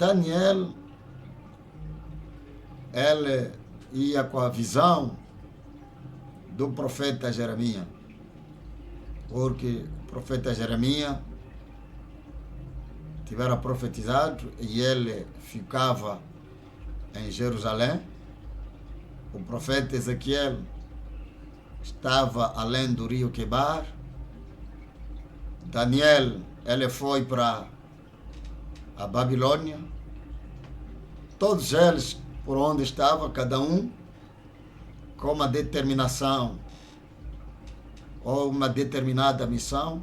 Daniel, ele ia com a visão do profeta Jeremias, porque o profeta Jeremias tivera profetizado e ele ficava em Jerusalém. O profeta Ezequiel estava além do rio Quebar. Daniel, ele foi para a Babilônia. Todos eles, por onde estava, cada um com uma determinação ou uma determinada missão.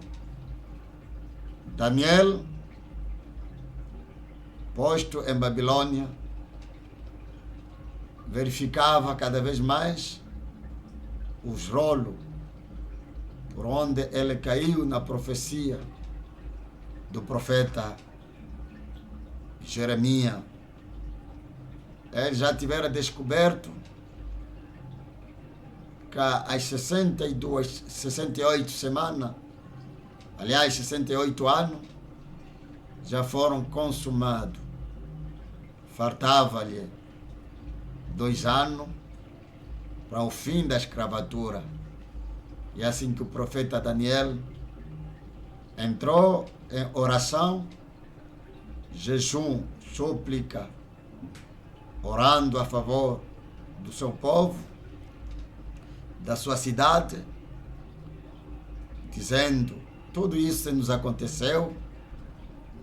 Daniel, posto em Babilônia, verificava cada vez mais os rolos por onde ele caiu na profecia do profeta Jeremias. Ele já tivera descoberto que as 68 semanas, aliás, 68 anos, já foram consumados. Faltava-lhe 2 anos para o fim da escravatura. E assim que o profeta Daniel entrou em oração, jejum, súplica, orando a favor do seu povo, da sua cidade, dizendo: tudo isso nos aconteceu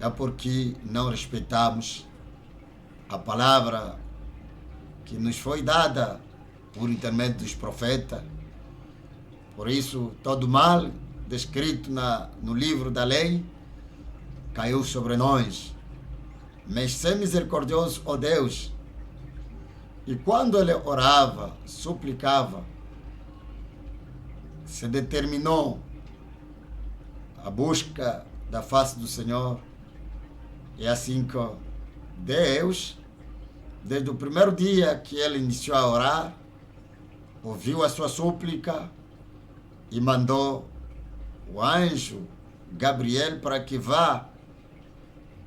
é porque não respeitamos a palavra que nos foi dada por intermédio dos profetas. Por isso, todo mal descrito no livro da lei caiu sobre nós. Mas ser misericordioso, ó Deus. E quando ele orava, suplicava, se determinou a busca da face do Senhor. E assim que Deus, desde o primeiro dia que ele iniciou a orar, ouviu a sua súplica e mandou o anjo Gabriel para que vá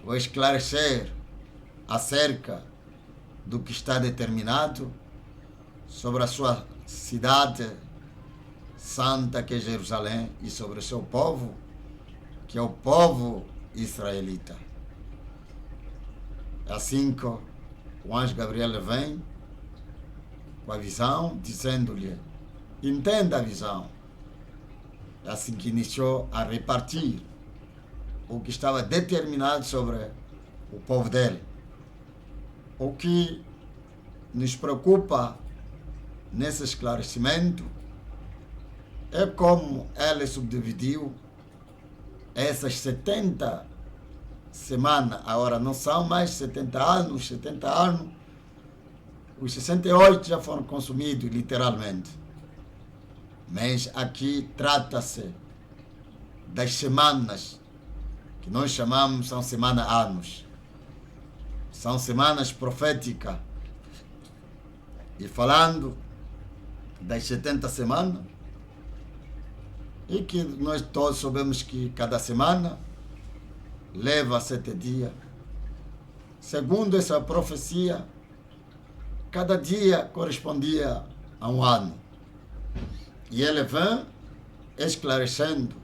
o esclarecer acerca do que está determinado sobre a sua cidade santa, que é Jerusalém, e sobre o seu povo, que é o povo israelita. Assim que o anjo Gabriel vem com a visão, dizendo-lhe: entenda a visão. É assim que iniciou a repartir o que estava determinado sobre o povo dele. O que nos preocupa nesse esclarecimento é como ele subdividiu essas 70 semanas. Agora não são mais 70 anos, os 68 já foram consumidos literalmente. Mas aqui trata-se das semanas que nós chamamos, são semanas-anos. São semanas proféticas. E falando das 70 semanas, e que nós todos sabemos que cada semana leva 7 dias. Segundo essa profecia, cada dia correspondia a um ano. E ele vem esclarecendo,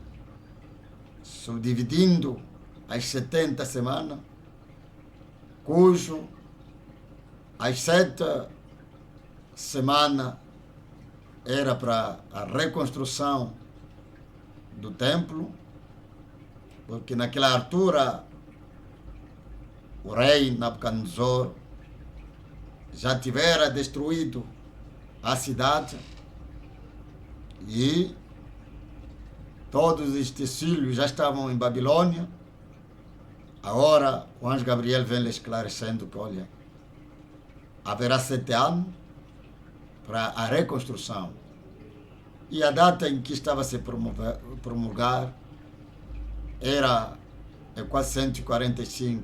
subdividindo as 70 semanas, cujo as 7 semanas era para a reconstrução do templo, porque naquela altura o rei Nabucodonosor já tivera destruído a cidade e todos estes filhos já estavam em Babilônia. Agora o anjo Gabriel vem lhe esclarecendo que, olha, haverá 7 anos para a reconstrução. E a data em que estava a se promulgar era 445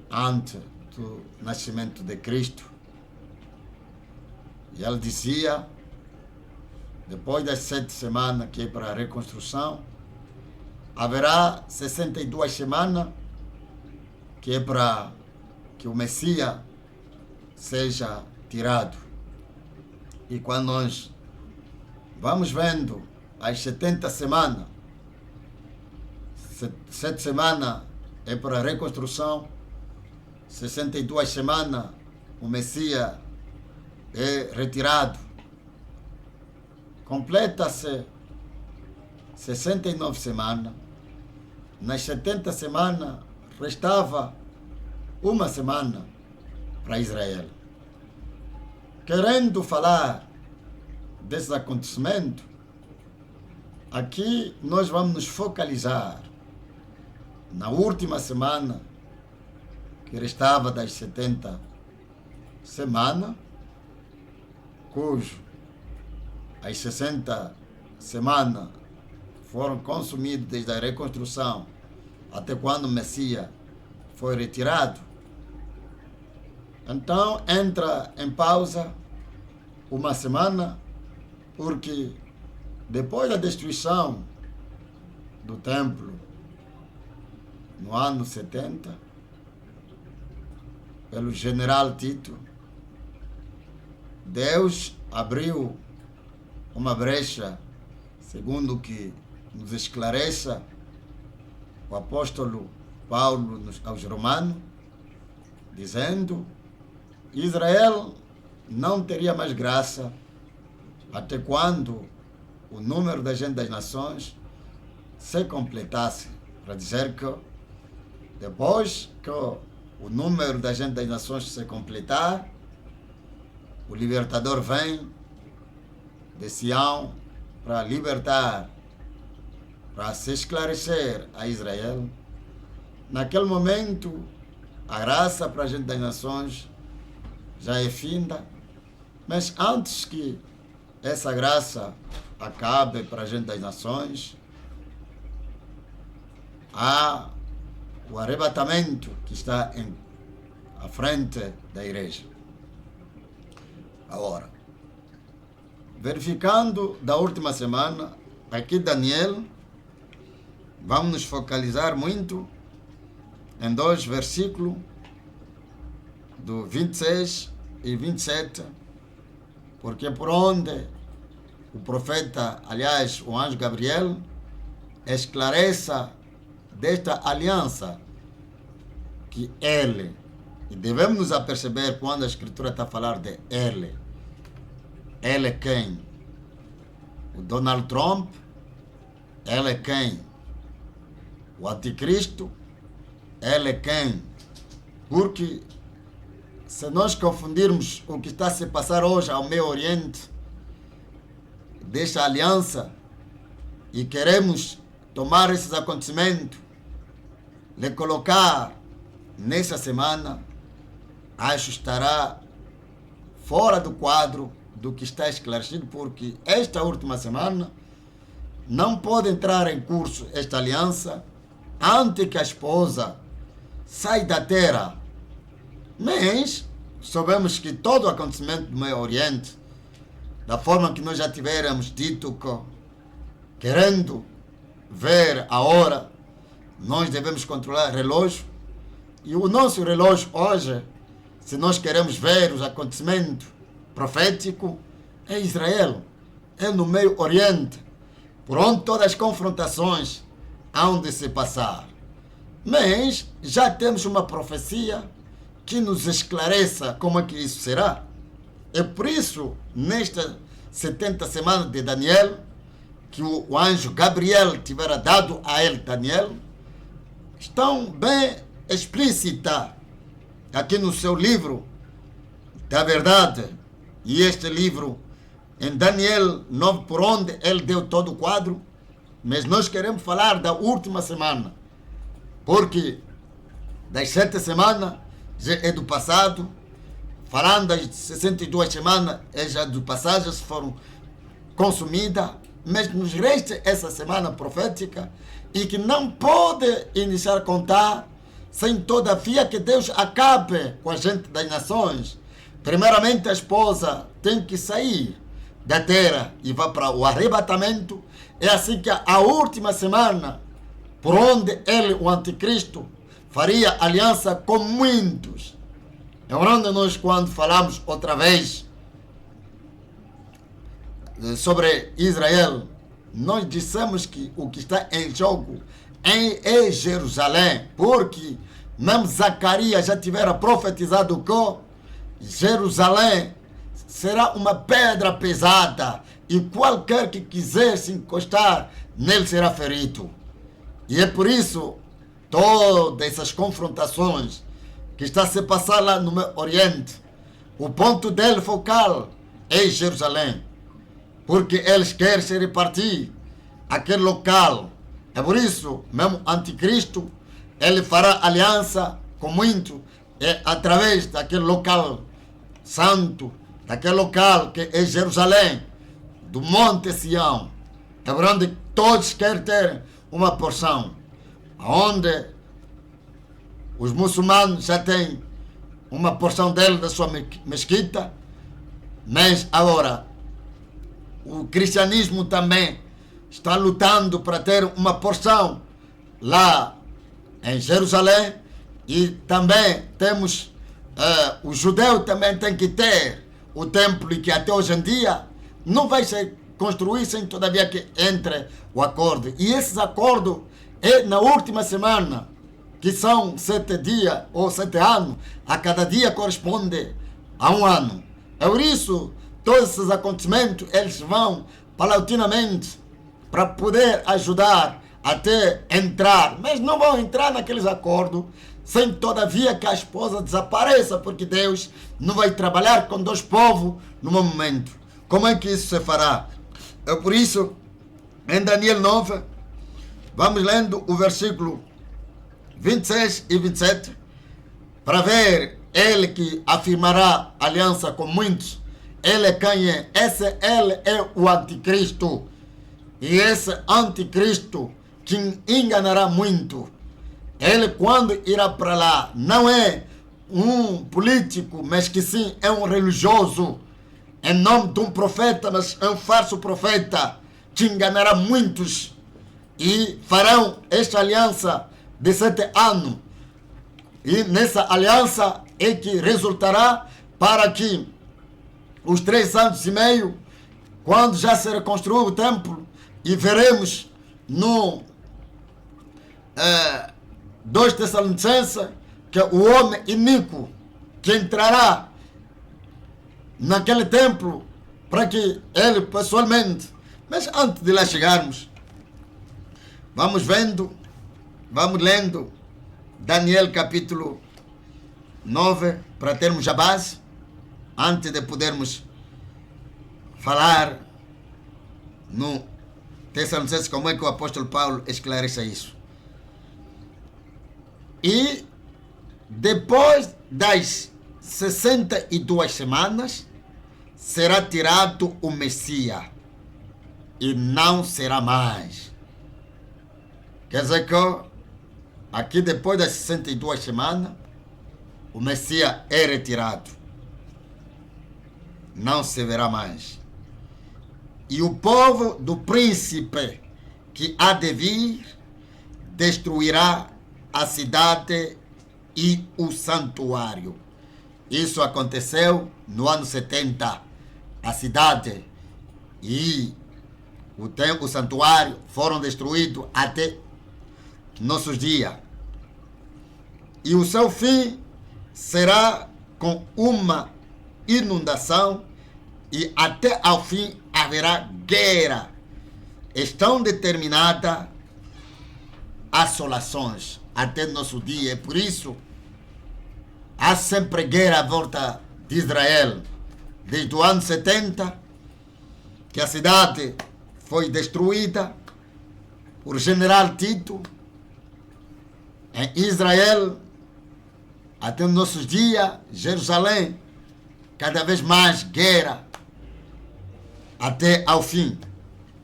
antes do nascimento de Cristo. E ele dizia: depois das 7 semanas que é para a reconstrução, haverá 62 semanas que é para que o Messias seja tirado. E quando nós vamos vendo as 70 semanas, 7 semanas é para a reconstrução, 62 semanas o Messias é retirado. Completa-se 69 semanas. Nas 70 semanas restava uma semana para Israel. Querendo falar desse acontecimento, aqui nós vamos nos focalizar na última semana que restava das 70 semanas, cujo as 60 semanas foram consumidas desde a reconstrução até quando o Messias foi retirado. Então entra em pausa uma semana, porque depois da destruição do templo, no ano 70, pelo general Tito, Deus abriu uma brecha, segundo o que nos esclareça o apóstolo Paulo aos Romanos, dizendo: Israel não teria mais graça até quando o número da gente das nações se completasse. Para dizer que depois que o número da gente das nações se completar, o libertador vem de Sião para libertar, para se esclarecer a Israel. Naquele momento, a graça para a gente das nações já é finda, mas antes que essa graça acabe para a gente das nações, há o arrebatamento que está à frente da igreja. Agora, verificando da última semana, aqui Daniel, vamos nos focalizar muito em 2 versículos, do 26 e 27, porque por onde o profeta, aliás, o anjo Gabriel, esclareça desta aliança que ele, e devemos nos aperceber quando a Escritura está a falar de ele é quem? O Donald Trump? Ele é quem? O anticristo? Ele é quem? Porque se nós confundirmos o que está a se passar hoje ao Meio Oriente, desta aliança, e queremos tomar esses acontecimentos, lhe colocar nessa semana, acho que estará fora do quadro do que está esclarecido, porque esta última semana não pode entrar em curso esta aliança antes que a esposa saia da terra. Mas sabemos que todo o acontecimento do Meio Oriente, da forma que nós já tivermos dito, que querendo ver a hora, nós devemos controlar o relógio. E o nosso relógio hoje, se nós queremos ver os acontecimentos proféticos, é Israel, é no Meio Oriente, por onde todas as confrontações hão de se passar. Mas já temos uma profecia que nos esclareça como é que isso será. É por isso, nestas 70 semanas de Daniel, que o anjo Gabriel tivera dado a ele, Daniel, estão bem explícitas aqui no seu livro da verdade. E este livro, em Daniel 9, por onde ele deu todo o quadro, mas nós queremos falar da última semana, porque das 7 semanas já é do passado, falando das 62 semanas é já do passado, já se foram consumidas, mas nos resta essa semana profética e que não pode iniciar a contar sem todavia que Deus acabe com a gente das nações. Primeiramente a esposa tem que sair da terra e vai para o arrebatamento. É assim que a última semana, por onde ele, o anticristo, faria aliança com muitos. É onde nós, quando falamos outra vez sobre Israel, nós dissemos que o que está em jogo é Jerusalém, porque mesmo Zacarias já tivera profetizado que Jerusalém será uma pedra pesada e qualquer que quiser se encostar nele será ferido. E é por isso todas essas confrontações que está a se passar lá no Oriente, o ponto dele focal é Jerusalém, porque eles querem se repartir aquele local. É por isso, mesmo anticristo, ele fará aliança com muito, através daquele local santo, daquele local que é Jerusalém, do Monte Sião. É por onde todos querem ter uma porção, onde os muçulmanos já têm uma porção dele da sua mesquita, mas agora o cristianismo também está lutando para ter uma porção lá em Jerusalém, e também temos o judeu também tem que ter o templo, e que até hoje em dia não vai se construir sem todavia que entre o acordo. E esses acordos é na última semana, que são 7 dias ou 7 anos, a cada dia corresponde a um ano. É por isso, todos esses acontecimentos, eles vão paulatinamente para poder ajudar até entrar, mas não vão entrar naqueles acordos sem todavia que a esposa desapareça, porque Deus não vai trabalhar com dois povos no momento. Como é que isso se fará? É por isso, em Daniel 9, vamos lendo o versículo 26 e 27, para ver ele que afirmará aliança com muitos. Ele é quem é? Ele é o anticristo. E esse anticristo que enganará muito. Ele, quando irá para lá, não é um político, mas que sim é um religioso, em nome de um profeta, mas é um falso profeta, que enganará muitos, e farão esta aliança de 7 anos. E nessa aliança é que resultará para que os 3 anos e meio, quando já se reconstruiu o templo, e veremos no 2 Tessalonicenses que o homem iníquo que entrará naquele templo, para que ele pessoalmente, mas antes de lá chegarmos, vamos lendo Daniel capítulo 9, para termos a base, antes de podermos falar no Tessalonicenses como é que o apóstolo Paulo esclarece isso. E depois das 62 semanas será tirado o Messias e não será mais. Quer dizer que aqui depois das 62 semanas o Messias é retirado, não se verá mais. E o povo do príncipe que há de vir destruirá a cidade e o santuário. Isso aconteceu no ano 70. A cidade e o santuário foram destruídos até nossos dias. E o seu fim será com uma inundação, e até ao fim haverá guerra. Estão determinadas assolações até nosso dia. É por isso há sempre guerra à volta de Israel. Desde o ano 70, que a cidade foi destruída por general Tito, em Israel, até nossos dias, Jerusalém, cada vez mais guerra até ao fim.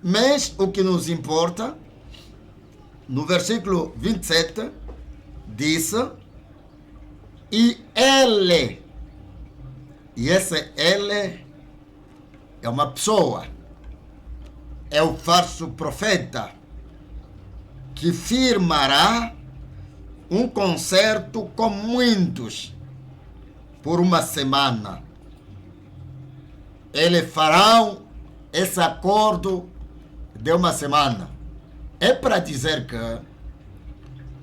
Mas o que nos importa, no versículo 27, diz: e ele, e esse ele é uma pessoa, é o falso profeta, que firmará um concerto com muitos por uma semana. Eles farão esse acordo de uma semana. É para dizer que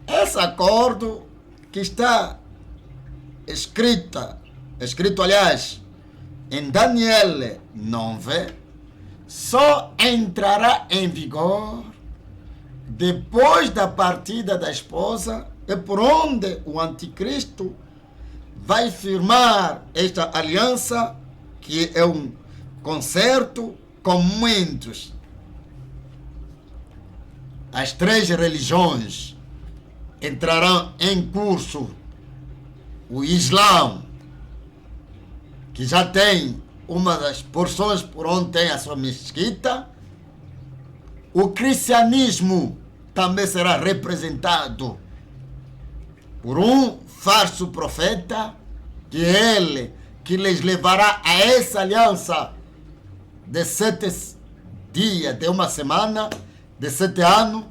esse acordo que está escrito aliás, em Daniel 9, só entrará em vigor depois da partida da esposa, é por onde o anticristo vai firmar esta aliança, que é um concerto com muitos. As 3 religiões entrarão em curso. O Islã, que já tem uma das porções por onde tem a sua mesquita. O cristianismo também será representado por um falso profeta, que ele que lhes levará a essa aliança de 7 dias, de uma semana, de 7 anos,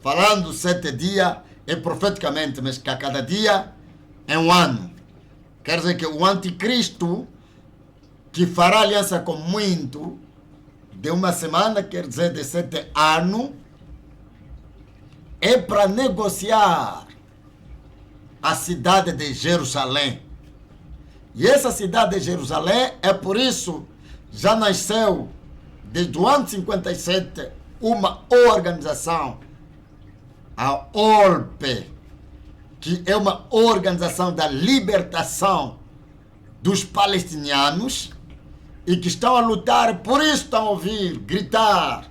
falando 7 dias é profeticamente, mas que a cada dia é um ano. Quer dizer que o anticristo, que fará aliança com muito, de uma semana, quer dizer de 7 anos, é para negociar a cidade de Jerusalém. E essa cidade de Jerusalém, é por isso, já nasceu, desde o ano 57, uma organização, a OLP, que é uma organização da libertação dos palestinianos e que estão a lutar, por isso estão a ouvir, gritar,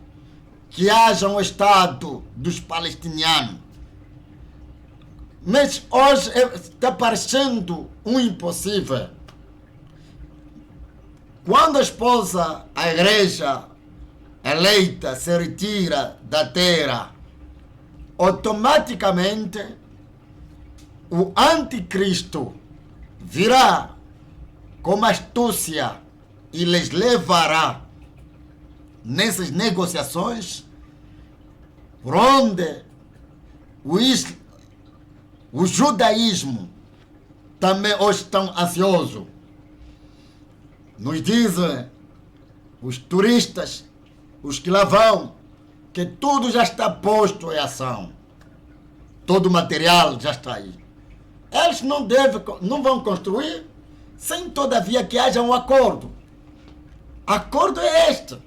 que haja um Estado dos palestinianos. Mas hoje está parecendo um impossível. Quando a esposa, a igreja eleita, se retira da terra, automaticamente o anticristo virá com astúcia e lhes levará nessas negociações por onde o judaísmo também hoje estão ansioso. Nos dizem os turistas, os que lá vão, que tudo já está posto em ação. Todo o material já está aí. Eles não vão construir sem todavia que haja um acordo. Acordo é este,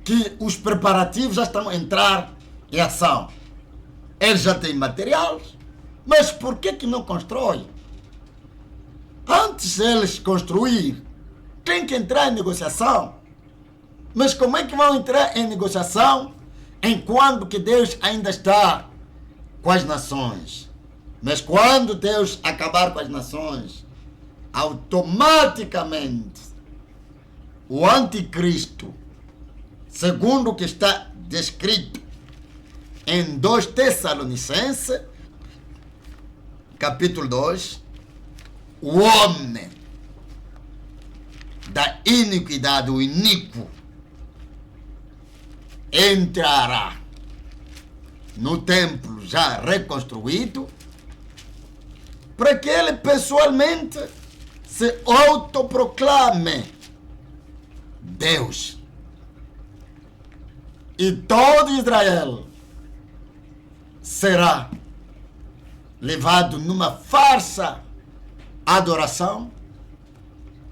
que os preparativos já estão a entrar em ação. Eles já têm material, mas por que não constroem? Antes eles construir, tem que entrar em negociação. Mas como é que vão entrar em negociação enquanto que Deus ainda está com as nações? Mas quando Deus acabar com as nações, automaticamente o anticristo, segundo o que está descrito em 2 Tessalonicenses, capítulo 2, o homem da iniquidade, o iníquo, entrará no templo já reconstruído, para que ele pessoalmente se autoproclame Deus. E todo Israel será levado numa falsa adoração,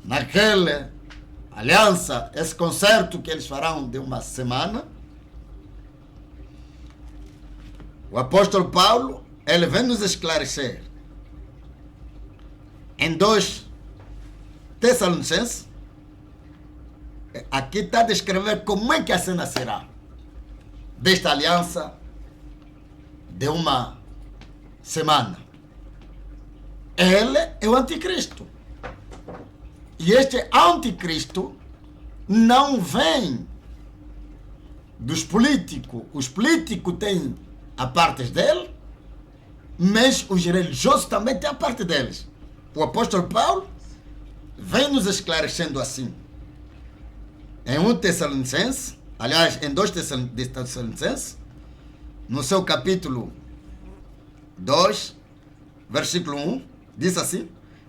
naquela aliança, esse concerto que eles farão de uma semana. O apóstolo Paulo, ele vem nos esclarecer em 2 Tessalonicenses. Aqui está a descrever como é que a cena será desta aliança de uma semana. Ele é o anticristo. E este anticristo não vem dos políticos. Os políticos têm a parte dele, mas os religiosos também têm a parte deles. O apóstolo Paulo vem nos esclarecendo assim. Em 1 Tessalonicenses, aliás, em 2 Tessalonicenses, no seu capítulo 2, versículo 1, diz assim.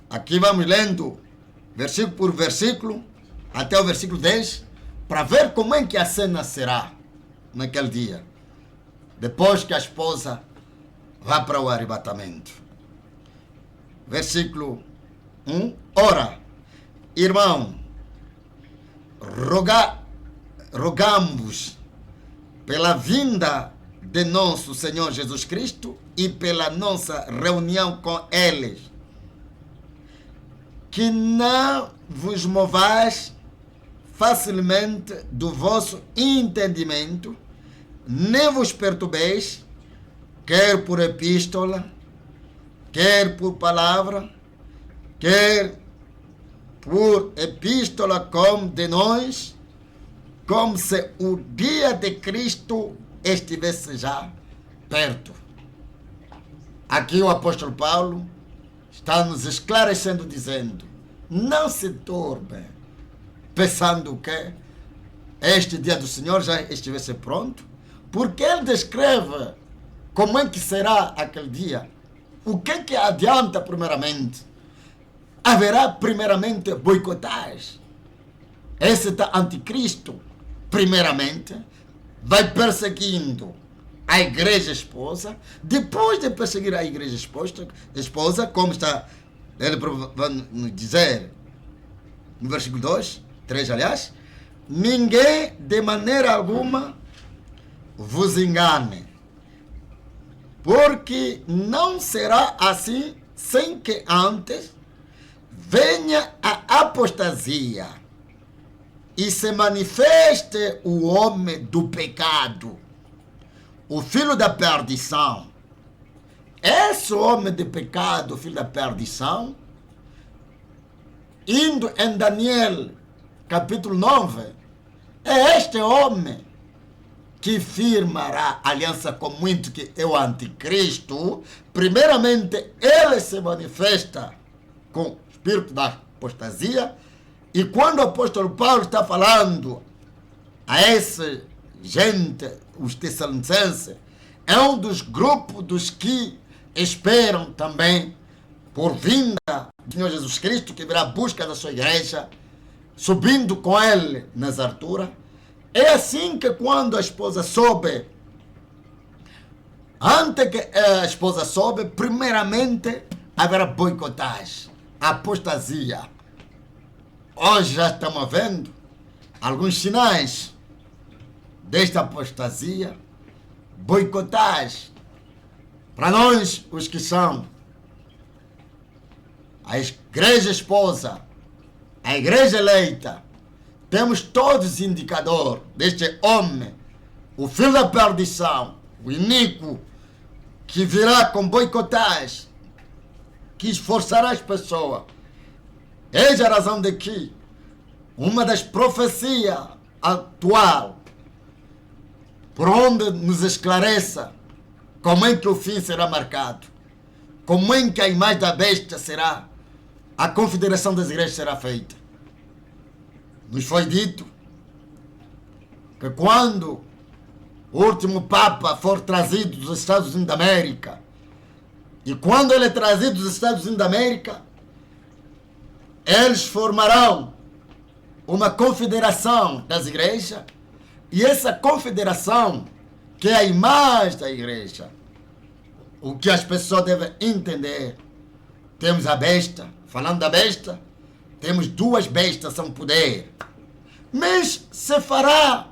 Aqui vamos lendo versículo por versículo até o versículo 10 para ver como é que a cena será naquele dia, depois que a esposa vá para o arrebatamento. Versículo 1. Ora, irmão, rogamos pela vinda de nosso Senhor Jesus Cristo e pela nossa reunião com eles, que não vos movais facilmente do vosso entendimento, nem vos perturbeis, quer por epístola, quer por palavra, quer por epístola como de nós, como se o dia de Cristo estivesse já perto. Aqui o apóstolo Paulo está nos esclarecendo, dizendo: não se turbe, pensando que este dia do Senhor já estivesse pronto, porque ele descreve como é que será aquele dia. O que adianta primeiramente? Haverá primeiramente boicotagem. Esse anticristo, primeiramente, vai perseguindo a igreja esposa. Depois de perseguir a igreja esposa, como está ele vai nos dizer no versículo 2, 3 aliás, ninguém de maneira alguma vos engane, porque não será assim sem que antes venha a apostasia e se manifeste o homem do pecado, o filho da perdição. Esse homem de pecado, filho da perdição, indo em Daniel capítulo 9, é este homem que firmará aliança com muito, que é o anticristo. Primeiramente, ele se manifesta com o espírito da apostasia. E quando o apóstolo Paulo está falando a essa gente, os tessalonicenses, é um dos grupos dos que esperam também por vinda do Senhor Jesus Cristo, que virá à busca da sua igreja, subindo com ele nas alturas. É assim que quando a esposa sobe, antes que a esposa sobe, primeiramente haverá boicotagem, apostasia. Hoje já estamos vendo alguns sinais desta apostasia, boicotagem. Para nós, os que são a igreja esposa, a igreja eleita, temos todos os indicadores deste homem, o filho da perdição, o iníquo, que virá com boicotagem, que esforçará as pessoas. Eis a razão de que uma das profecias atual, por onde nos esclareça como é que o fim será marcado, como é que a imagem da besta será, a confederação das igrejas será feita. Nos foi dito que quando o último Papa for trazido dos Estados Unidos da América, e quando ele é trazido dos Estados Unidos da América, eles formarão uma confederação das igrejas, e essa confederação, que é a imagem da igreja, o que as pessoas devem entender, temos a besta. Falando da besta, temos duas bestas, são poder. Mas se fará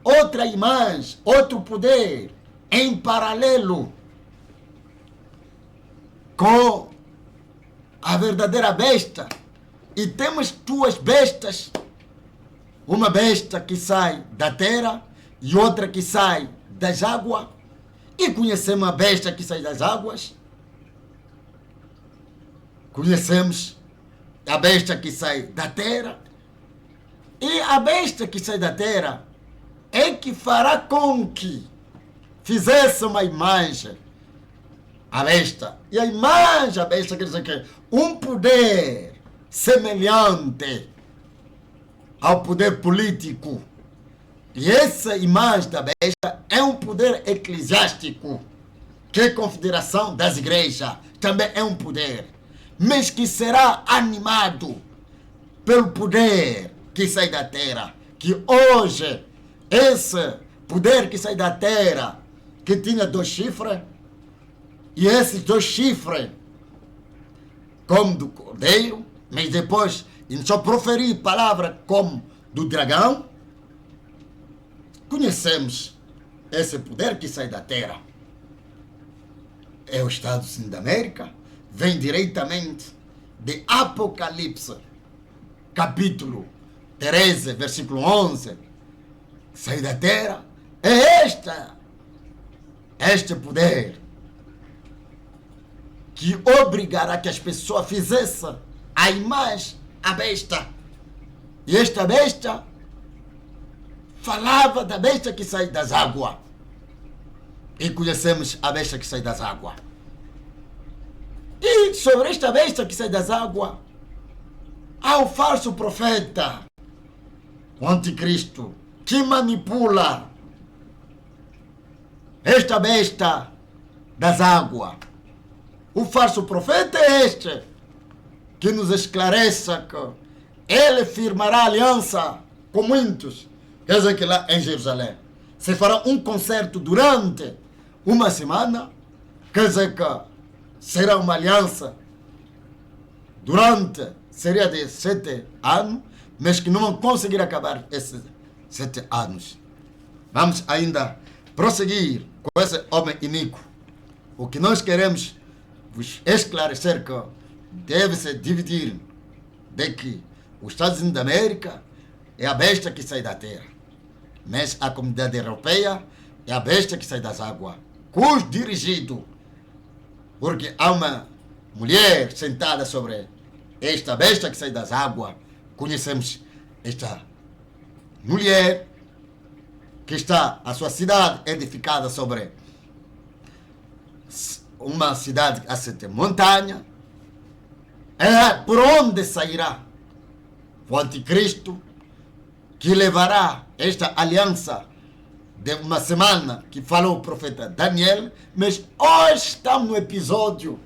outra imagem, outro poder, em paralelo com a verdadeira besta. E temos duas bestas, uma besta que sai da terra e outra que sai das águas. E conhecemos a besta que sai das águas, conhecemos a besta que sai da terra, e a besta que sai da terra é que fará com que fizesse uma imagem a besta. E a imagem a besta quer dizer que um poder semelhante ao poder político. E essa imagem da besta é um poder eclesiástico. que a confederação das igrejas também é um poder, mas que será animado pelo poder que sai da terra, que hoje esse poder que sai da terra, que tinha 2 chifres, e esses 2 chifres como do cordeiro, mas depois só proferir palavra como do dragão, conhecemos esse poder que sai da terra. É o Estados Unidos da América, vem diretamente de Apocalipse, capítulo 13, versículo 11, sai da terra, é este poder que obrigará que as pessoas fizessem a imagem, a besta. E esta besta falava da besta que sai das águas. E conhecemos a besta que sai das águas. E sobre esta besta que sai das águas, há o falso profeta, o anticristo, que manipula esta besta das águas. O falso profeta é este, que nos esclareça que ele firmará aliança com muitos. Quer dizer que lá em Jerusalém se fará um concerto durante uma semana, quer dizer que será uma aliança durante, seria de 7 anos, mas que não vão conseguir acabar esses 7 anos. Vamos ainda prosseguir com esse homem iníquo. O que nós queremos vos esclarecer que deve-se dividir de que os Estados Unidos da América é a besta que sai da terra, mas a comunidade europeia é a besta que sai das águas, cujo dirigido, porque há uma mulher sentada sobre esta besta que sai das águas. Conhecemos esta mulher que está a sua cidade edificada sobre uma cidade a 7 montanhas. É por onde sairá o anticristo, que levará esta aliança de uma semana que falou o profeta Daniel. Mas hoje estamos no episódio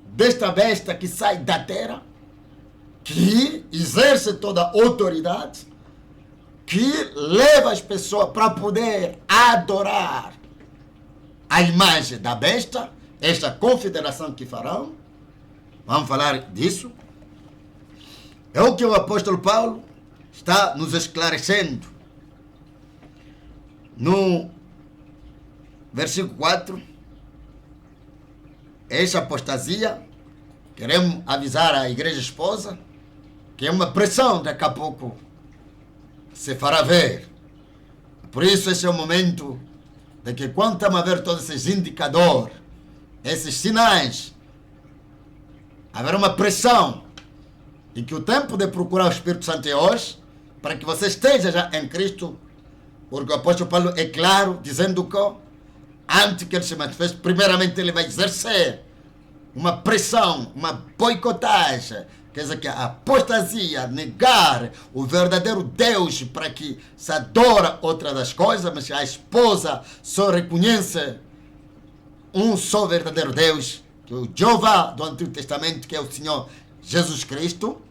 desta besta que sai da terra, que exerce toda a autoridade, que leva as pessoas para poder adorar a imagem da besta, esta confederação que farão. Vamos falar disso. É o que o apóstolo Paulo está nos esclarecendo no versículo 4. Esta apostasia, queremos avisar a igreja esposa que é uma pressão, daqui a pouco se fará ver. Por isso esse é o momento de que, quando estamos a ver todos esses indicadores, esses sinais, haverá uma pressão, e que o tempo de procurar o Espírito Santo é hoje, para que você esteja já em Cristo, porque o apóstolo Paulo é claro, dizendo que antes que ele se manifeste, primeiramente ele vai exercer uma pressão, uma boicotagem, quer dizer que a apostasia, negar o verdadeiro Deus para que se adora outra das coisas, mas a esposa só reconhece um só verdadeiro Deus, que é o Jeová do Antigo Testamento, que é o Senhor Jesus Cristo.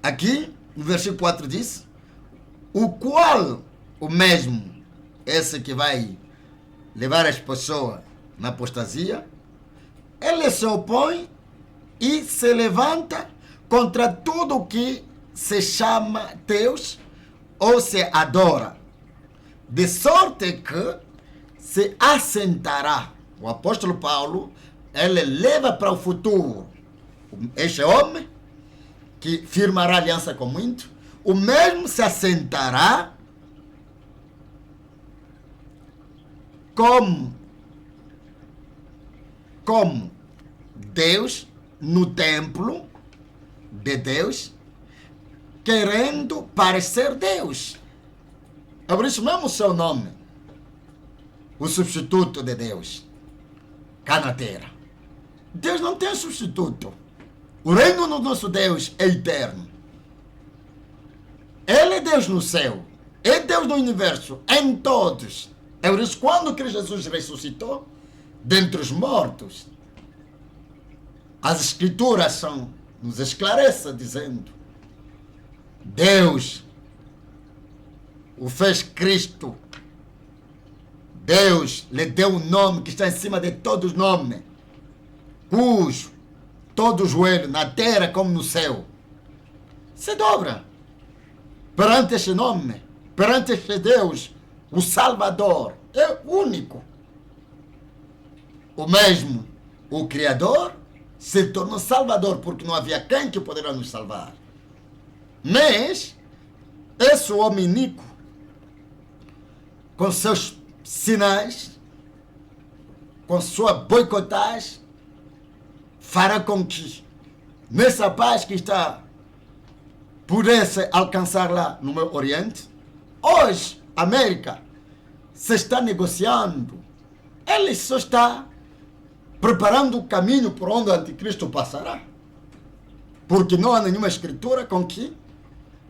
Aqui, no versículo 4 diz, o qual o mesmo, esse que vai levar as pessoas na apostasia, ele se opõe e se levanta contra tudo o que se chama Deus ou se adora, de sorte que se assentará. O apóstolo Paulo, ele leva para o futuro este homem que firmará aliança com muito, o mesmo se assentará como Deus no templo de Deus, querendo parecer Deus. É por isso mesmo o seu nome, o substituto de Deus, cá na terra. Deus não tem substituto. O reino do nosso Deus é eterno. Ele é Deus no céu, é Deus no universo, em todos. É por isso, quando Cristo Jesus ressuscitou dentre os mortos, as Escrituras nos esclarecem dizendo: Deus o fez Cristo. Deus lhe deu um nome que está em cima de todos os nomes, cujo todo joelho, na terra como no céu, se dobra perante este nome, perante este Deus, o Salvador. É único. O mesmo, o Criador, se tornou Salvador, porque não havia quem que poderia nos salvar. Mas esse homem único, com seus sinais, com sua boicotagem, fará com que, nessa paz que está, pudesse alcançar lá no meu Oriente. Hoje, a América se está negociando. Ele só está preparando o caminho por onde o anticristo passará. Porque não há nenhuma escritura com que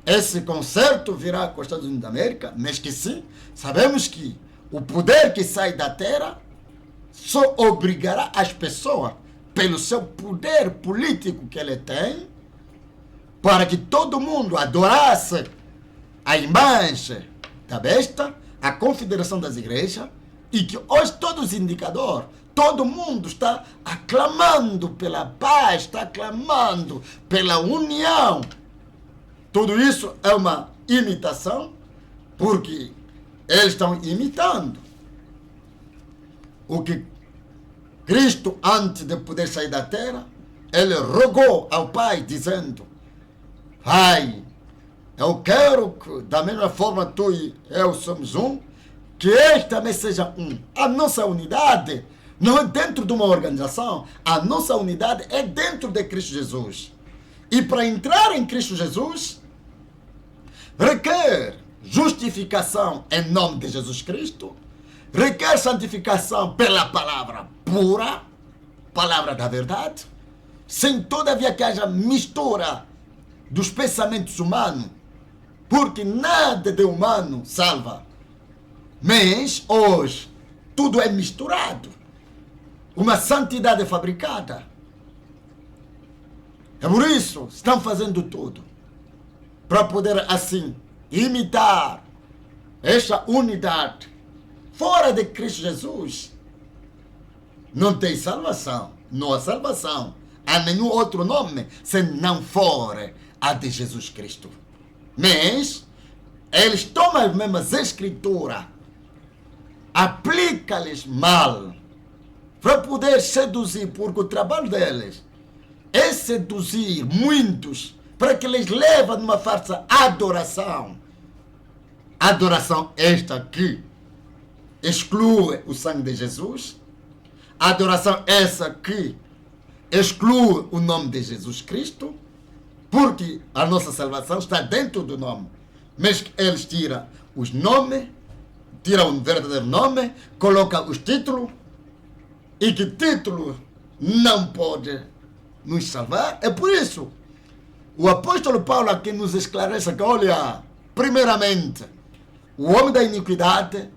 esse concerto virá com os Estados Unidos da América, mas que sim, sabemos que o poder que sai da terra só obrigará as pessoas, pelo seu poder político que ele tem, para que todo mundo adorasse a imagem da besta, a confederação das igrejas, e que hoje todos os indicadores, todo mundo está aclamando pela paz, está aclamando pela união. Tudo isso é uma imitação, porque eles estão imitando o que Cristo, antes de poder sair da terra, ele rogou ao Pai, dizendo: Pai, eu quero que, da mesma forma tu e eu somos um, que este também seja um. A nossa unidade não é dentro de uma organização, a nossa unidade é dentro de Cristo Jesus. E para entrar em Cristo Jesus, requer justificação em nome de Jesus Cristo, requer santificação pela palavra pura, palavra da verdade, sem todavia que haja mistura dos pensamentos humanos, porque nada de humano salva. Mas hoje tudo é misturado, uma santidade fabricada. É por isso estão fazendo tudo para poder assim imitar esta unidade. Fora de Cristo Jesus não tem salvação, não há salvação, há nenhum outro nome se não for a de Jesus Cristo. Mas eles tomam as mesmas escrituras, aplicam-lhes mal para poder seduzir, porque o trabalho deles é seduzir muitos para que eles levem numa falsa adoração. Adoração esta que exclui o sangue de Jesus, adoração essa que exclui o nome de Jesus Cristo, porque a nossa salvação está dentro do nome. Mas eles tiram os nomes, tiram o verdadeiro nome, colocam os títulos, e que título não pode nos salvar. É por isso o apóstolo Paulo aqui nos esclarece que, olha, primeiramente, o homem da iniquidade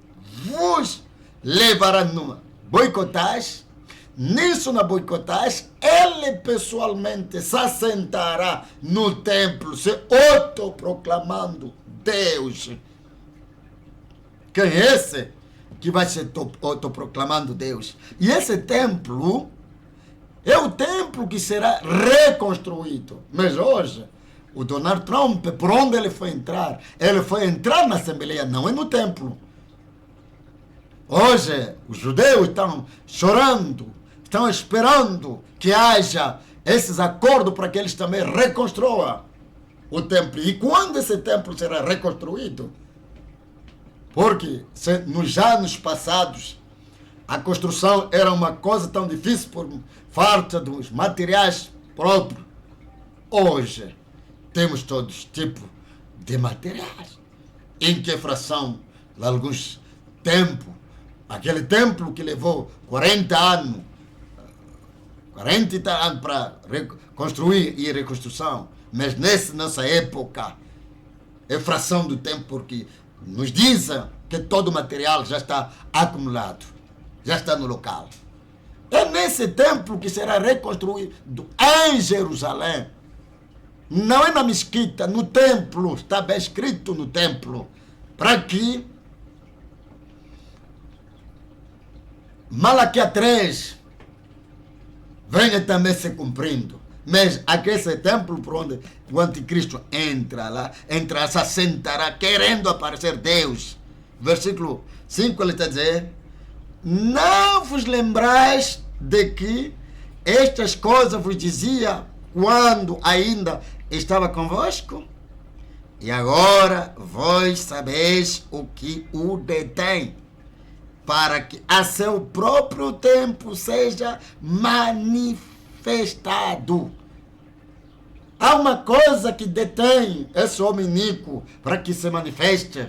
vos levará numa boicotagem. Nisso, na boicotagem, ele pessoalmente se assentará no templo, se autoproclamando Deus. Quem é esse que vai se autoproclamando Deus? E esse templo é o templo que será reconstruído. Mas hoje, o Donald Trump, por onde ele foi entrar? Ele foi entrar na Assembleia, não é no templo. Hoje, os judeus estão chorando, estão esperando que haja esses acordos para que eles também reconstruam o templo. E quando esse templo será reconstruído? Porque nos anos passados a construção era uma coisa tão difícil por falta dos materiais próprios. Hoje temos todos tipos de materiais, em que fração de alguns tempos, aquele templo que levou 40 anos para construir e reconstrução, mas nessa época é fração do tempo, porque nos dizem que todo o material já está acumulado, já está no local. É nesse templo que será reconstruído em Jerusalém. Não é na mesquita, no templo, está bem escrito no templo, para que Malaquias 3 venha também se cumprindo. Mas aquele templo por onde o anticristo entra lá, se assentará, querendo aparecer Deus. Versículo 5 ele está a dizer: não vos lembrais de que estas coisas vos dizia quando ainda estava convosco? E agora vós sabeis o que o detém, para que a seu próprio tempo seja manifestado. Há uma coisa que detém esse homem iníquo para que se manifeste.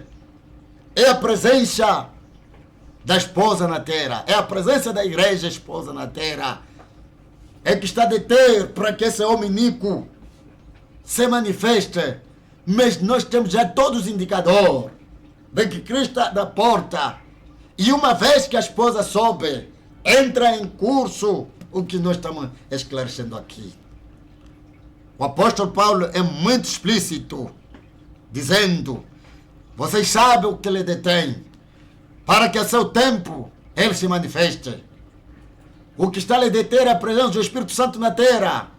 É a presença da esposa na terra. É a presença da igreja esposa na terra. É que está a deter para que esse homem iníquo se manifeste. Mas nós temos já todos os indicadores de que Cristo está na porta. E uma vez que a esposa sobe, entra em curso o que nós estamos esclarecendo aqui. O apóstolo Paulo é muito explícito, dizendo: vocês sabem o que lhe detém, para que a seu tempo ele se manifeste. O que está a lhe deter é a presença do Espírito Santo na terra.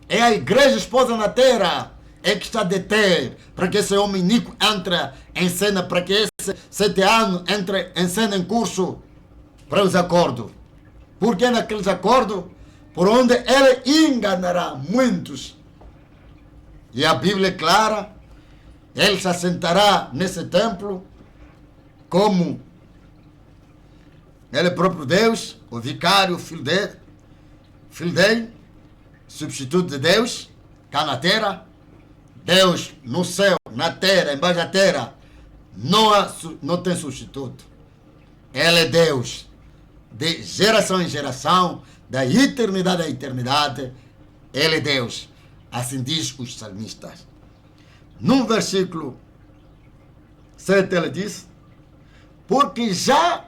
É a igreja esposa na terra. É que está a deter para que esse homem iníquo entre em cena, para que esse 7 anos entre em cena em curso para os acordos. Porque naqueles acordos, por onde ele enganará muitos. E a Bíblia é clara, ele se assentará nesse templo como ele próprio Deus, o vicário, filho dele, substituto de Deus, cá na terra. Deus no céu, na terra, embaixo da terra, não tem substituto. Ele é Deus, de geração em geração, da eternidade à eternidade. Ele é Deus. Assim diz os salmistas. No versículo 7 ele diz: porque já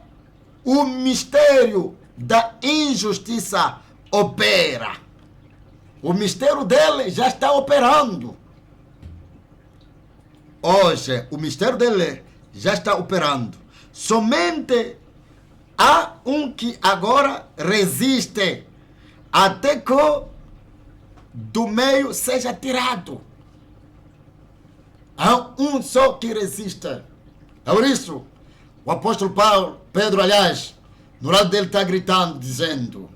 o mistério da injustiça opera. O mistério dele já está operando. Hoje, o mistério dele já está operando. Somente há um que agora resiste até que do meio seja tirado. Há um só que resiste. Por isso, o apóstolo Pedro, aliás, no lado dele está gritando, dizendo: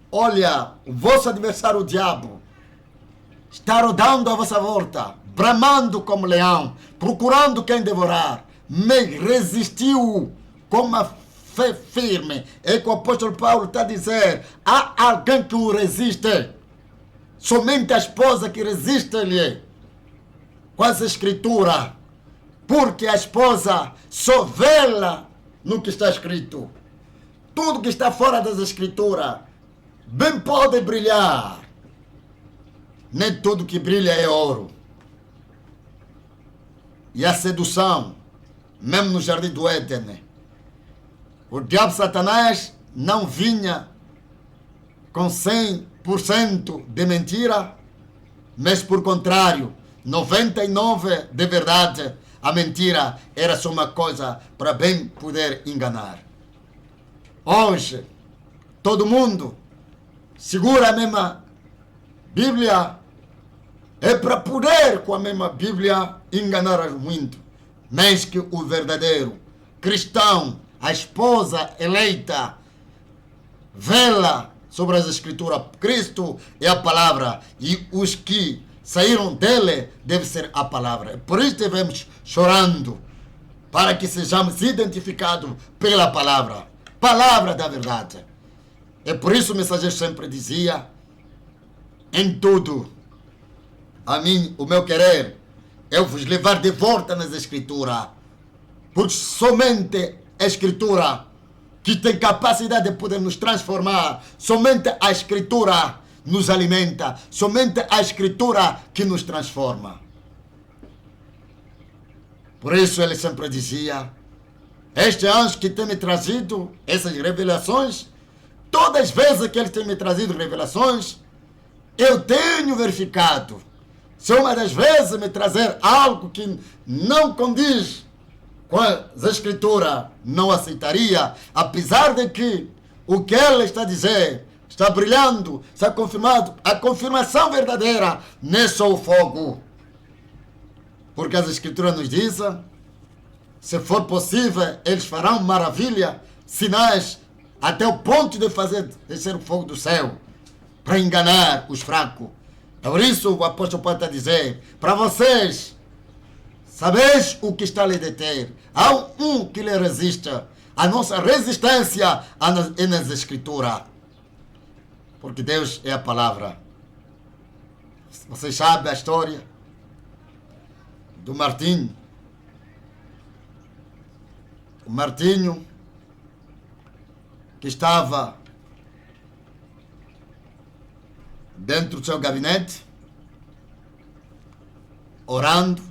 olha, o vosso adversário, o diabo, está rodando à vossa volta, bramando como leão, procurando quem devorar, mas resistiu com uma fé firme. É que o apóstolo Paulo está a dizer: há alguém que o resiste. Somente a esposa que resiste-lhe com essa escritura. Porque a esposa só vela no que está escrito. Tudo que está fora das escrituras bem pode brilhar. Nem tudo que brilha é ouro. E a sedução, mesmo no jardim do Éden, o diabo Satanás não vinha com 100% de mentira, mas por contrário, 99% de verdade. A mentira era só uma coisa para bem poder enganar. Hoje, todo mundo segura a mesma Bíblia, é para poder com a mesma Bíblia enganar muito. Mas que o verdadeiro cristão, a esposa eleita, vela sobre as escrituras. Cristo é a palavra e os que saíram dele deve ser a palavra. Por isso devemos chorando, para que sejamos identificados pela palavra. Palavra da verdade. É por isso o mensageiro sempre dizia: em tudo, a mim, o meu querer, é vos levar de volta nas escrituras. Porque somente a escritura que tem capacidade de poder nos transformar, somente a escritura nos alimenta, somente a escritura que nos transforma. Por isso ele sempre dizia: este anjo que tem me trazido essas revelações, todas as vezes que ele tem me trazido revelações, eu tenho verificado. Se uma das vezes me trazer algo que não condiz com as escrituras, não aceitaria, apesar de que o que ele está a dizer está brilhando, está confirmado, a confirmação verdadeira não é só o fogo. Porque as escrituras nos dizem: se for possível, eles farão maravilha, sinais, até o ponto de fazer descer o fogo do céu, para enganar os fracos. É por isso o apóstolo Paulo está a dizer para vocês: sabeis o que está a lhe deter. Há um que lhe resista. A nossa resistência é nas escrituras. Porque Deus é a palavra. Vocês sabem a história do Martinho. O Martinho, que estava dentro do seu gabinete, orando,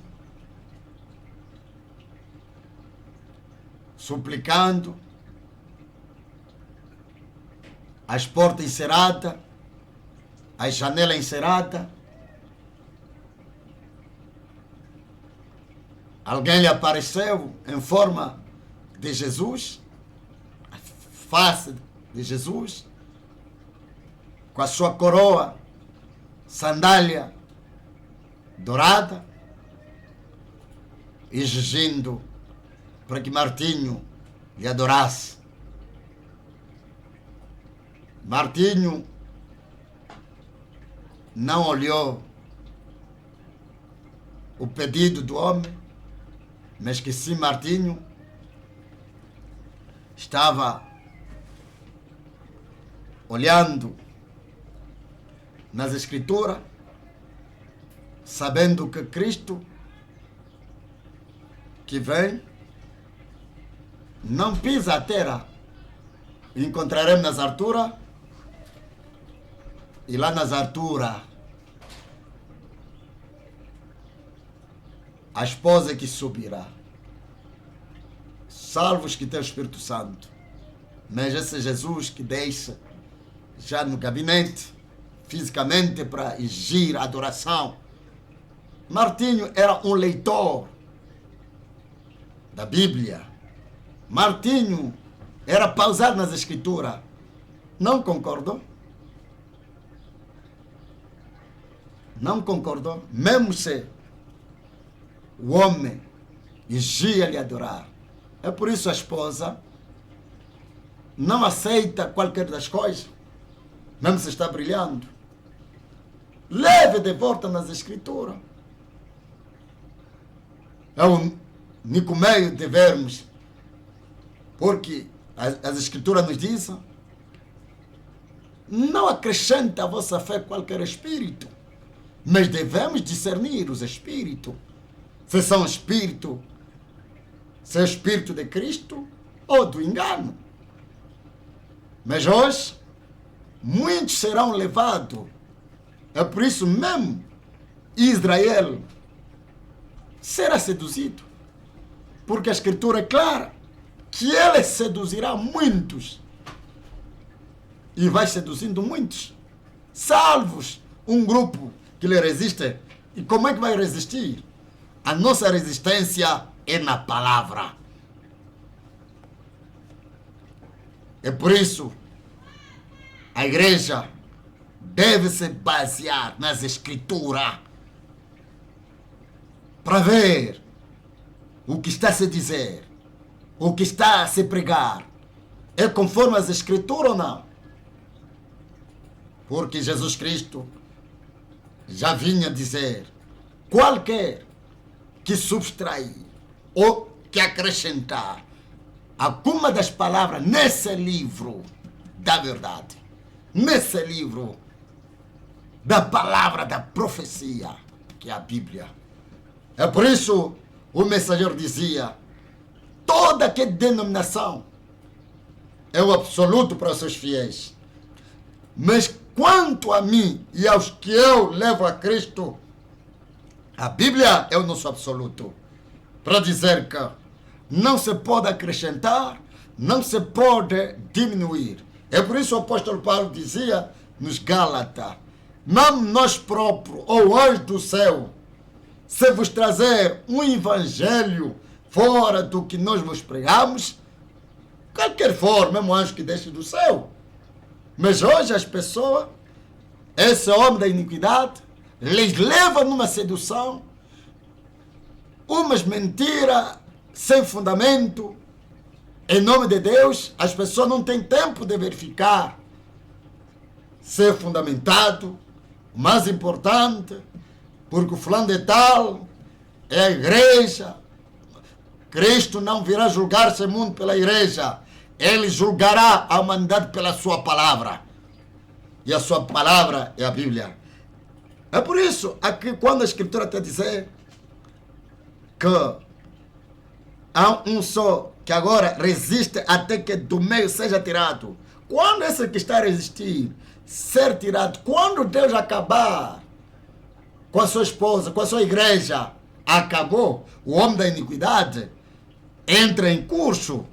suplicando, as portas encerradas, as janelas encerradas. Alguém lhe apareceu em forma de Jesus, a face de Jesus, com a sua coroa, sandália dourada, exigindo para que Martinho lhe adorasse. Martinho não olhou o pedido do homem, mas que sim, Martinho estava olhando nas escrituras, sabendo que Cristo que vem não pisa a terra. Encontraremos nas alturas, e lá nas alturas a esposa que subirá, salvos que tem o Espírito Santo. Mas esse Jesus que deixa já no gabinete, fisicamente, para exigir a adoração. Martinho era um leitor da Bíblia. Martinho era pausado nas escrituras. Não concordou? Não concordou? Mesmo se o homem exigia-lhe adorar. É por isso a esposa não aceita qualquer das coisas, mesmo se está brilhando. Leve de volta nas escrituras. É o único meio de vermos, porque as escrituras nos dizem: não acrescenta a vossa fé qualquer espírito, mas devemos discernir os espíritos, se são espírito, se é o espírito de Cristo ou do engano. Mas hoje muitos serão levados. É por isso mesmo Israel será seduzido, porque a escritura é clara que ele seduzirá muitos, e vai seduzindo muitos, salvos um grupo que lhe resiste. E como é que vai resistir? A nossa resistência é na palavra. É por isso a igreja deve se basear nas escrituras para ver o que está a se dizer, o que está a se pregar. É conforme as escrituras ou não? Porque Jesus Cristo já vinha dizer: qualquer que subtrair ou que acrescentar alguma das palavras nesse livro da verdade, nesse livro da palavra da profecia, que é a Bíblia. É por isso o mensageiro dizia: toda que denominação é o absoluto para os seus fiéis, mas quanto a mim e aos que eu levo a Cristo, a Bíblia é o nosso absoluto. para dizer que não se pode acrescentar, não se pode diminuir. É por isso o apóstolo Paulo dizia nos Gálatas: mesmo nós próprios, ou anjos do céu, se vos trazer um evangelho fora do que nós vos pregamos, qualquer forma, mesmo anjo que desce do céu. Mas hoje as pessoas, esse homem da iniquidade, les leva numa sedução, umas mentiras sem fundamento, em nome de Deus. As pessoas não têm tempo de verificar se é fundamentado. O mais importante, porque o fulano de tal é a igreja. Cristo não virá julgar esse mundo pela igreja. Ele julgará a humanidade pela sua palavra. E a sua palavra é a Bíblia. É por isso, aqui quando a Escritura está a dizer que há um só que agora resiste até que do meio seja tirado. Quando esse que está a resistir ser tirado, quando Deus acabar com a sua esposa, com a sua igreja, acabou, o homem da iniquidade entra em curso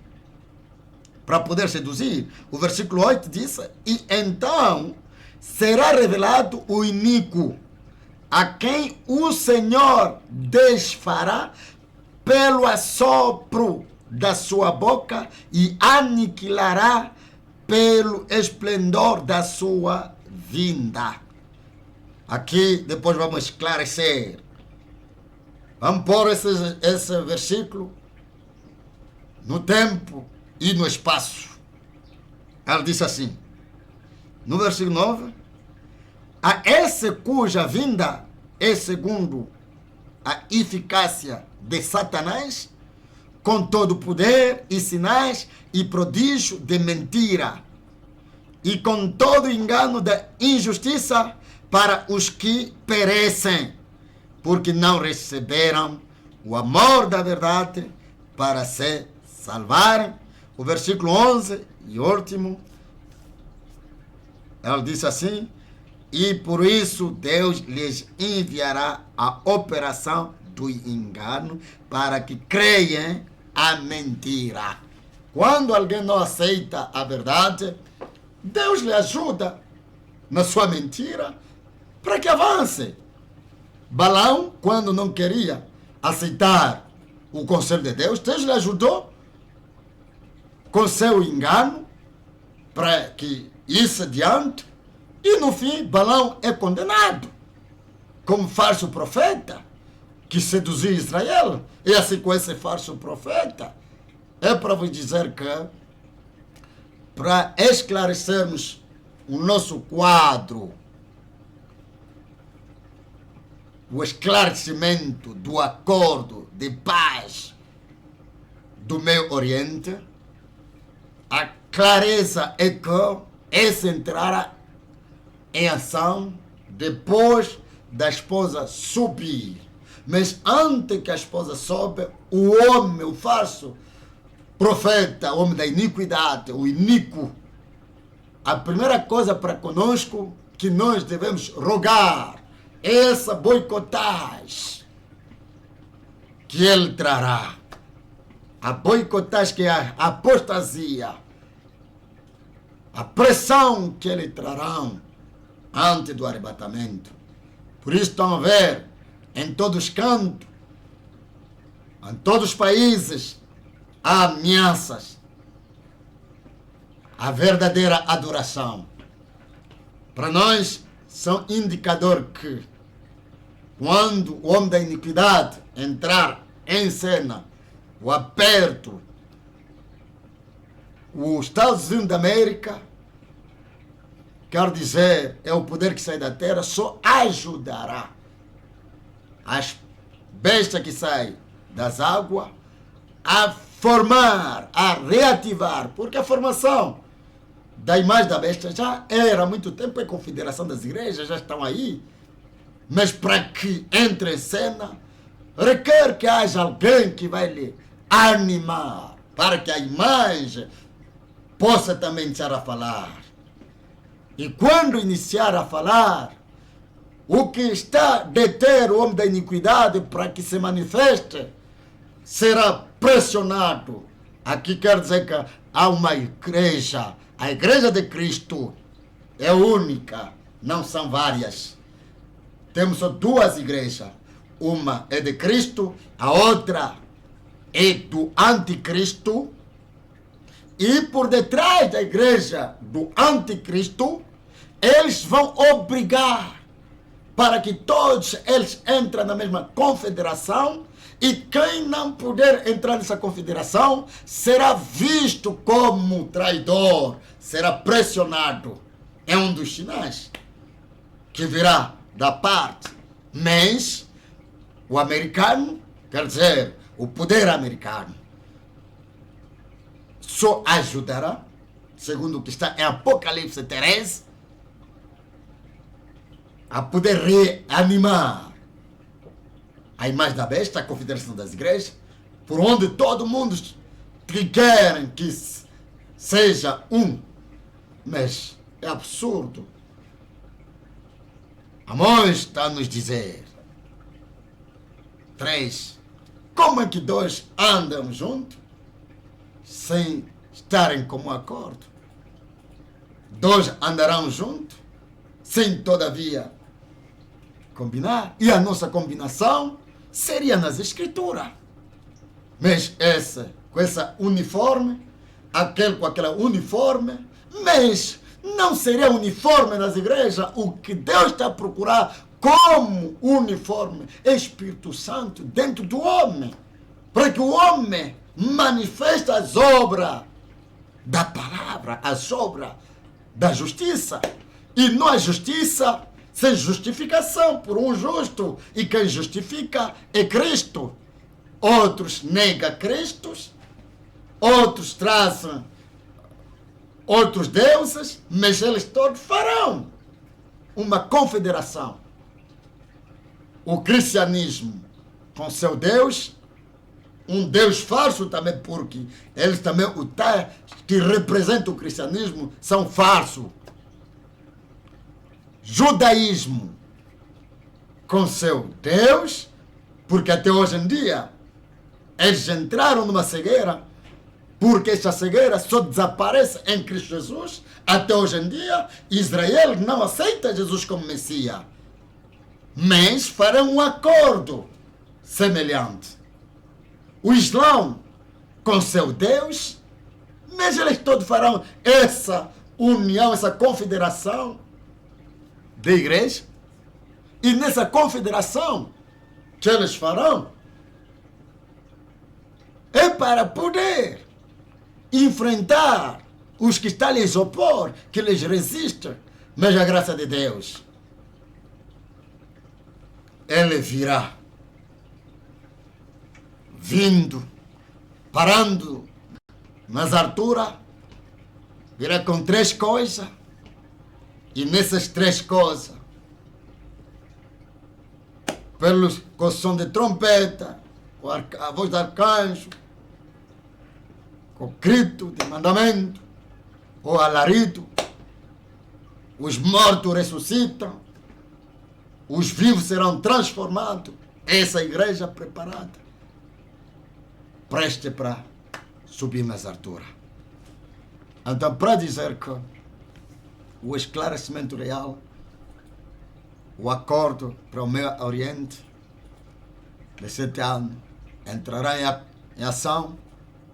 para poder seduzir. O versículo 8 diz: e então será revelado o iníquo, a quem o Senhor desfará pelo assopro da sua boca e aniquilará pelo esplendor da sua vinda. Aqui depois vamos esclarecer. Vamos pôr esse versículo no tempo e no espaço. Ela diz assim, no versículo 9: a esse cuja vinda é segundo a eficácia de Satanás, com todo poder e sinais e prodígio de mentira, e com todo engano da injustiça para os que perecem, porque não receberam o amor da verdade para se salvarem. O versículo 11 e último, ela diz assim: e por isso Deus lhes enviará a operação do engano para que creiam a mentira. Quando alguém não aceita a verdade, Deus lhe ajuda na sua mentira para que avance. Balaão, quando não queria aceitar o conselho de Deus, Deus lhe ajudou com seu engano para que isso adiante. E no fim, Balaão é condenado como falso profeta que seduziu Israel. E assim, com esse falso profeta, é para vos dizer que, para esclarecermos o nosso quadro, o esclarecimento do acordo de paz do Meio Oriente, a clareza é que esse entrará em ação depois da esposa subir. Mas antes que a esposa sobe, o homem, o falso profeta, o homem da iniquidade, o iníquo, a primeira coisa para conosco que nós devemos rogar é essa boicotagem que ele trará. A boicotagem que é a apostasia, a pressão que ele trará antes do arrebatamento. Por isso estão a ver em todos os cantos, em todos os países, há ameaças, a verdadeira adoração. Para nós, são indicador que quando o homem da iniquidade entrar em cena, o aperto, os Estados Unidos da América, quer dizer, é o poder que sai da terra, só ajudará as bestas que saem das águas a formar, a reativar, porque a formação da imagem da besta já era há muito tempo, a confederação das igrejas já estão aí, mas para que entre em cena, requer que haja alguém que vai lhe animar, para que a imagem possa também iniciar a falar. E quando iniciar a falar, o que está a deter o homem da iniquidade para que se manifeste será pressionado. Aqui quer dizer que há uma igreja. A igreja de Cristo é única, não são várias. Temos só duas igrejas. Uma é de Cristo, a outra é do anticristo. E por detrás da igreja do anticristo, eles vão obrigar para que todos eles entrem na mesma confederação, e quem não puder entrar nessa confederação será visto como traidor, será pressionado. É um dos sinais que virá da parte. Mas o americano, quer dizer, o poder americano, só ajudará, segundo o que está em Apocalipse 13, a poder reanimar a imagem da besta, a confederação das igrejas, por onde todo mundo que querem que seja um. Mas é absurdo. Amós está a nos dizer: 3. Como é que dois andam juntos sem estarem como acordo? Dois andarão juntos sem todavia combinar. E a nossa combinação seria nas escrituras. Mas com essa uniforme, aquele com aquela uniforme, mas não seria uniforme nas igrejas. O que Deus está a procurar como uniforme é Espírito Santo dentro do homem, para que o homem manifeste as obras da palavra, as obras da justiça. E não a justiça sem justificação por um justo, e quem justifica é Cristo. Outros negam Cristo, outros trazem outros deuses, mas eles todos farão uma confederação. O cristianismo com seu Deus, um Deus falso também, porque eles também, que representam o cristianismo, são falsos. Judaísmo com seu Deus, porque até hoje em dia eles entraram numa cegueira, porque essa cegueira só desaparece em Cristo Jesus. Até hoje em dia Israel não aceita Jesus como Messias, mas farão um acordo semelhante. O Islão com seu Deus, mas eles todos farão essa união, essa confederação de igreja. E nessa confederação que eles farão é para poder enfrentar os que estão a lhes opor, que lhes resistem. Mas a graça de Deus, ele virá vindo, parando nas alturas, virá com 3 coisas. E nessas 3 coisas, com o som de trompeta, com a voz do arcanjo, com o grito de mandamento, o alarido, os mortos ressuscitam, os vivos serão transformados. Essa igreja preparada, preste para subir nas alturas. Então, para dizer que o esclarecimento real, o acordo para o Meio Oriente de 7 anos entrará em ação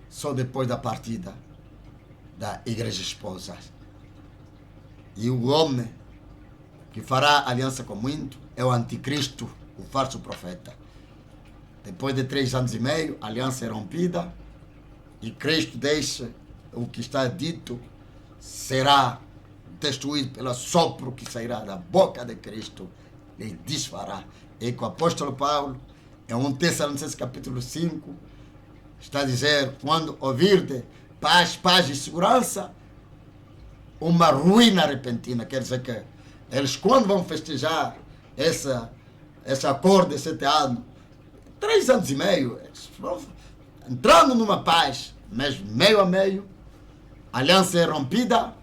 só depois da partida da igreja esposa. E o homem que fará aliança com muito é o anticristo, o falso profeta. Depois de 3 anos e meio, a aliança é rompida e Cristo deixa o que está dito, será destruído pelo sopro que sairá da boca de Cristo e desfará. E com o apóstolo Paulo, em 1 Tessalonicenses capítulo 5, está a dizer: quando ouvirdes paz, paz e segurança, uma ruína repentina. Quer dizer que eles, quando vão festejar esse acordo de 7 anos, 3 anos e meio, eles vão entrando numa paz, mas meio a meio, a aliança é rompida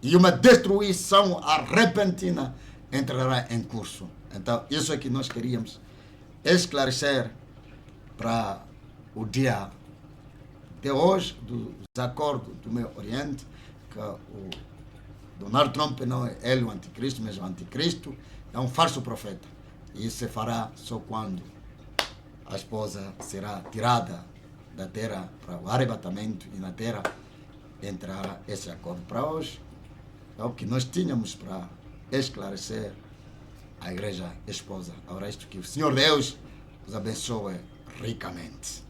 e uma destruição repentina entrará em curso. Então, isso é que nós queríamos esclarecer para o dia de hoje, dos acordos do Meio Oriente, que o Donald Trump não é ele o anticristo, mas o anticristo é um falso profeta. E isso se fará só quando a esposa será tirada da terra para o arrebatamento e na terra entrará esse acordo. Para hoje, é o que nós tínhamos para esclarecer a igreja esposa. Agora, isto que o Senhor Deus os abençoe ricamente.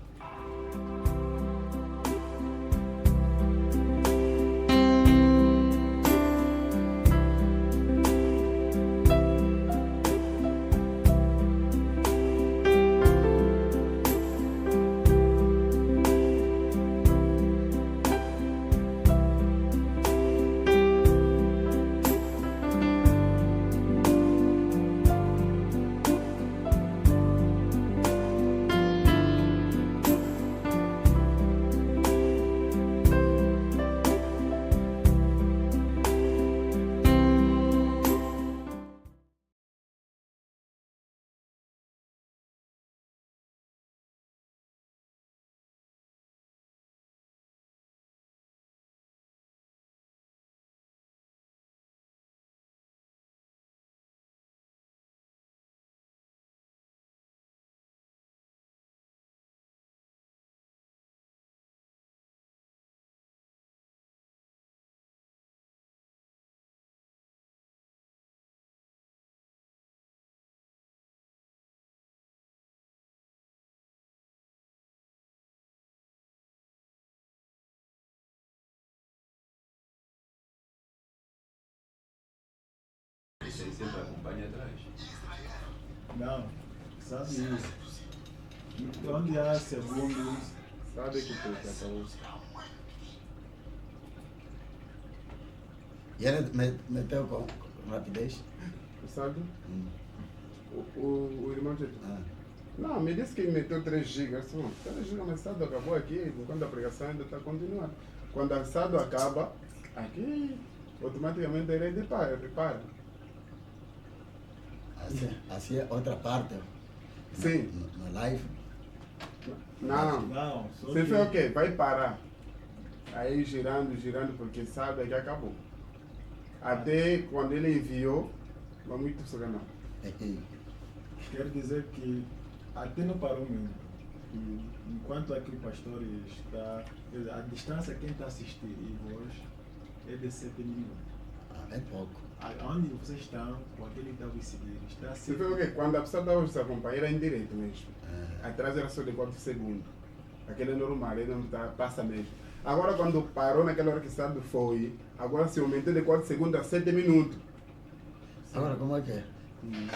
Ele sempre acompanha atrás. Não, sabe isso. Onde há segundos, sabe que tu acabou. E ele meteu com rapidez? Sabe? O irmão de... Ah. Não, me disse que meteu 3 gigas. 3 gigas, mas sábado acabou aqui, quando a pregação ainda está continuando. Quando a sábado acaba, aqui automaticamente ele repara. Assim é outra parte. Sim. Na live. Não. Não, só Você que... fez o quê? Vai parar. Aí girando, porque sábado já acabou. Até quando ele enviou, vai muito sacanagem. Quer dizer que até não parou mesmo. Enquanto aqui o pastor está, quer dizer, a distância quem está assistindo e vós é de 7 minutos. É pouco. Onde vocês estão, com aquele que está a seguir, está Você assim. fez o quê? Quando a pessoa estava se acompanhando, era em direito mesmo. Atrás era só de 4 segundos. Aquele é normal, ele não passa mesmo. Agora quando parou naquela hora que sábado foi, agora se aumentou de 4 segundos a 7 minutos. Agora, como é que é?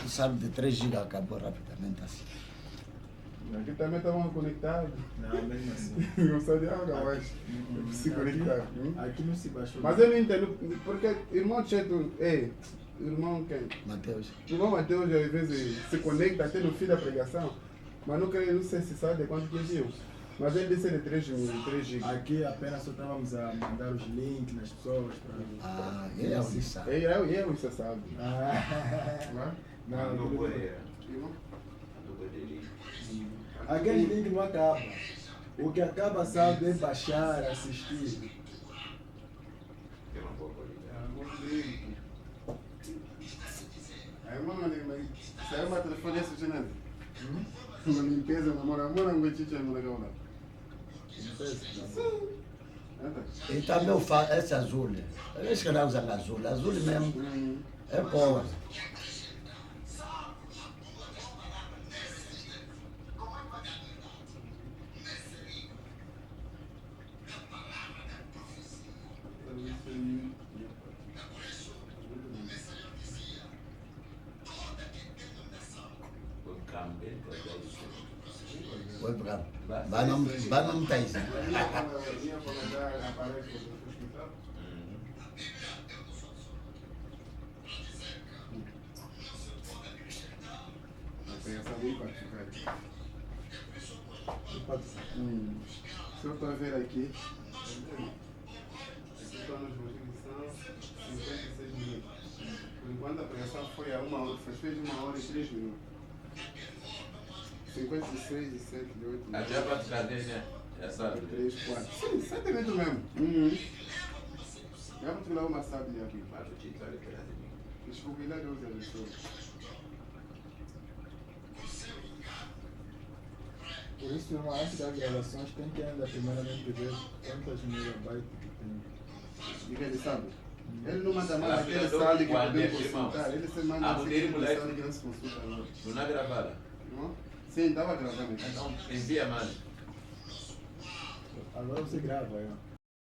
Tu sabe de 3 GB acabou rapidamente assim. Aqui também estavam conectados. Não, mesmo assim. Não sabe de água, mas se conectar. Aqui não se baixou. Mas eu não entendo, porque irmão Cheto, irmão quem? Mateus. Irmão Mateus às vezes se conecta até no fim da pregação, mas não sei se sabe de quanto que viu. Mas ele disse de 3 GB. Aqui apenas só estávamos a mandar os links nas pessoas para. Ele é o que sabe. Eu isso sabe. Não, Não vou é. Irmão? Não vou dele. aquele link não acaba. O que acaba, sabe, é baixar, assistir. Eu não vou ligar. Aí, mano, saiu uma telefone essa janela. Uma limpeza, namora, não vou te chamar legal lá. E também esse azul. Eles querem usar azul. Azul mesmo é pobre. Foi para cá. Vai não tem isso. Se eu estou a ver aqui, estou nos motivos são 56 minutos. Por enquanto a pregação foi a 1 hora, fez 1 hora e 3 minutos. 56 e 7, 8, Até para te cadê, né? Já sabe. 3, 4. Sim, 7 metros mesmo. Já vou lá uma sábia aqui. Mas o Tito ali quer de mim. Desculpe, lá Deus abençoe. Por isso, irmão, antes das gravações, tem que ainda primeiramente ver quantas megabytes que tem. E que ele sabe? Ele não manda mais Ah, aquele filho, sala que quando podemos é, irmão? consultar. Ele se manda Ah, poderia aquele mudar sala isso. que não se consulta agora. Não é gravada? Não? Sim, estava gravando. Então, envia, mano. Agora você grava, ó.